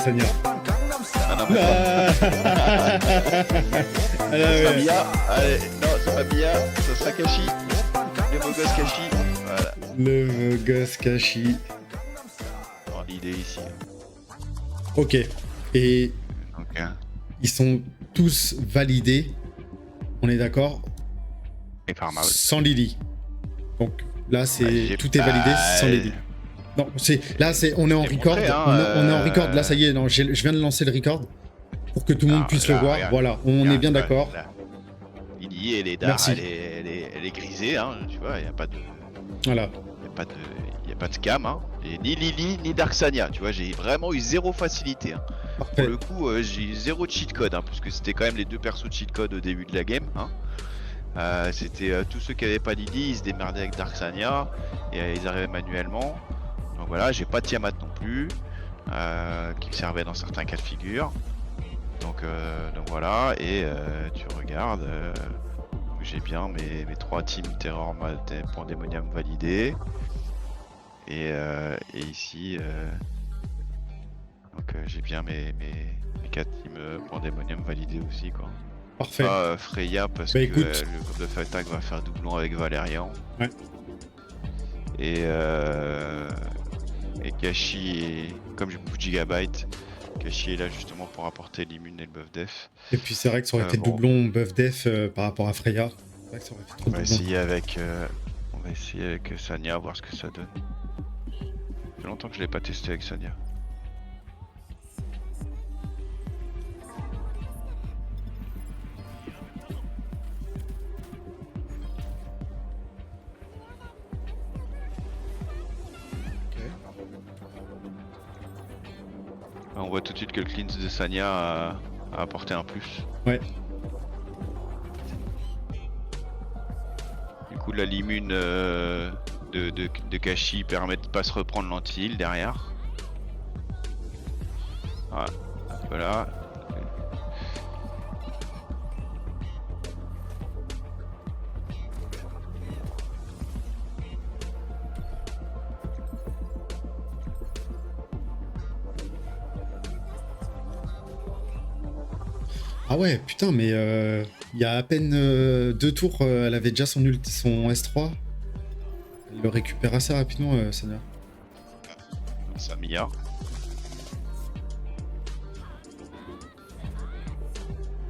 Sanya. Ah non, mais Alors, ça sera ouais. Mia. Allez, non, c'est pas Mia, ça sera Kashi. Le beau gosse Kashi. Voilà. Le gosse Kashi. Dans l'idée ici. Ok. Et Donc, ils sont tous validés. On est d'accord? et par mal. Sans Lily. Donc là, c'est j'ai tout est validé pas- sans Lily. Non, c'est là, c'est on est en Je l'ai record. montré, hein, On est en record. Là, ça y est. Non, je viens de lancer le record pour que tout le monde Ah, puisse là, le voir. regarde. Voilà, on est Regarde, bien là, d'accord. là. Lily, elle est dark, Merci. elle est grisée, hein, tu vois, il n'y a pas de. Voilà. Il a pas de cam, hein. Et ni Lily ni Darksania, tu vois, j'ai vraiment eu zéro facilité. Hein. Pour Parfait. le coup, j'ai eu zéro cheat code, hein, parce que c'était quand même les deux persos de cheat code au début de la game. Hein. C'était tous ceux qui avaient pas Lily, ils se démerdaient avec Darksania et ils arrivaient manuellement. Donc voilà, j'ai pas de Tiamat non plus, qui me servait dans certains cas de figure. Donc voilà, et tu regardes, j'ai bien mes 3 teams Terror Pandemonium validés. Et ici, donc j'ai bien mes 4 teams Pandemonium validés aussi, quoi. Parfait. Pas Freya parce Bah, que écoute. le groupe de Fight Attack va faire doublon avec Valérian. Ouais. Et Kashi, comme j'ai beaucoup de gigabytes, Kashi est là justement pour apporter l'immune et le buff def. Et puis c'est vrai que ça aurait fait bon. doublon buff def par rapport à Freya. C'est vrai que ça aurait fait trop On va doublon. essayer avec Sanya, voir ce que ça donne. Ça fait longtemps que je l'ai pas testé avec Sanya. On voit tout de suite que le cleanse de Sanya a apporté un plus. Ouais. Du coup, la limune de Kashi permet de pas se reprendre l'anti-heal derrière. Voilà. Ah ouais, putain, mais il y a à peine 2 tours, elle avait déjà son S3. Elle le récupère assez rapidement, Sanya. Samia.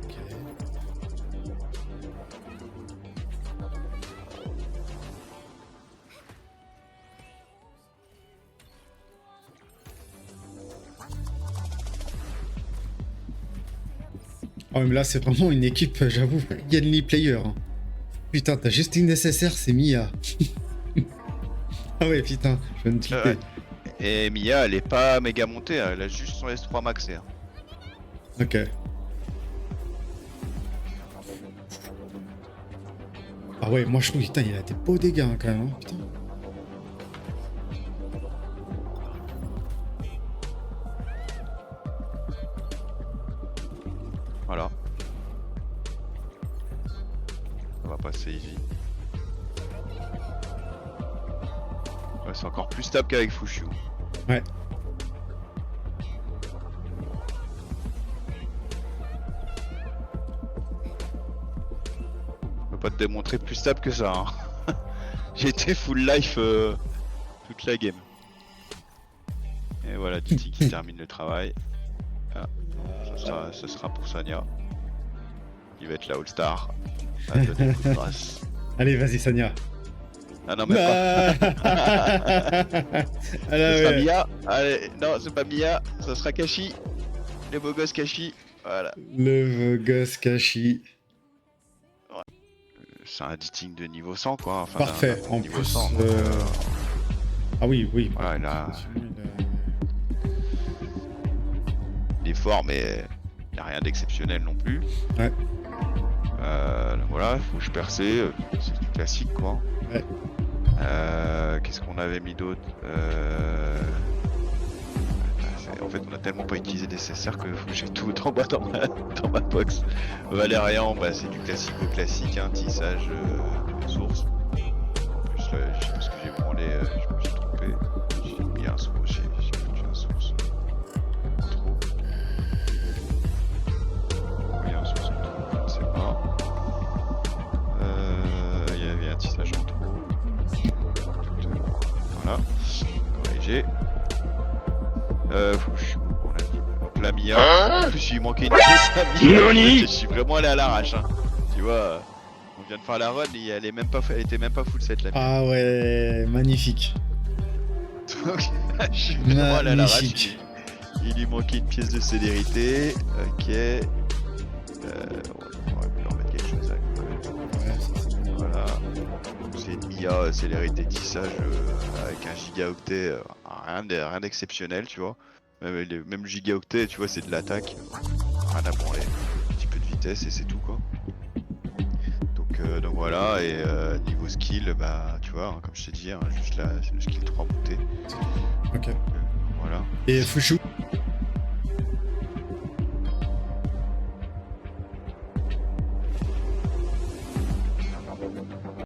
Ok. Oh, mais là, c'est vraiment une équipe, j'avoue, friendly player. Hein. Putain, t'as juste une nécessaire, c'est Mia. Ah ouais, putain, je viens de tilter. Et Mia, elle est pas méga montée, elle a juste son S3 maxé. Hein. Ok. Ah ouais, moi je trouve, putain, il a des beaux dégâts hein, quand même. Hein, putain. Voilà. On va passer easy. Ouais, c'est encore plus stable qu'avec Fushu. Ouais. Je peux pas te démontrer plus stable que ça. Hein. J'ai été full life toute la game. Et voilà, Titi qui termine le travail. Ah, ça sera pour Sanya. Il va être la All-Star. À donner le coup de grâce. Allez, vas-y, Sanya. Ah non, même pas. Ah là, Ce sera ouais. Mia. Allez, non, c'est pas Mia, ça sera Kashi. Le beau gosse Kashi. Voilà. Le gosse Kashi. C'est un editing de niveau 100, quoi. Enfin, Parfait. d'un En niveau plus. 100, Ah oui, oui. voilà, il est fort, mais il n'y a rien d'exceptionnel non plus. Ouais. Donc voilà, faut que je perce. C'est du classique, quoi. Ouais. Qu'est-ce qu'on avait mis d'autre En fait, on a tellement pas utilisé des CSR que j'ai tout en bas dans ma box. Valérian, bah, c'est du classique, hein, tissage source. En plus, là, je sais pas ce que j'ai branlé, je me suis trompé. J'ai mis un source, j'ai foutu un source. Trop. il manquait une pièce à Mia. Je suis vraiment allé à l'arrache. Hein. Tu vois, on vient de faire la run, elle était même pas full set la mienne. Ah ouais, magnifique. Donc, je suis vraiment allé à l'arrache. Magnifique. Il lui manquait une pièce de célérité. Ok. On va leur mettre quelque chose à Ouais, ça, c'est bon. Voilà. C'est une Mia célérité tissage avec un gigaoctet, rien d'exceptionnel, tu vois. Même le gigaoctet, tu vois, c'est de l'attaque. Rien à branler. Un petit peu de vitesse et c'est tout, quoi. Donc voilà, et niveau skill, bah tu vois, hein, comme je t'ai dit, hein, juste là, c'est le skill 3 bouté. Ok. Voilà. Et Fushu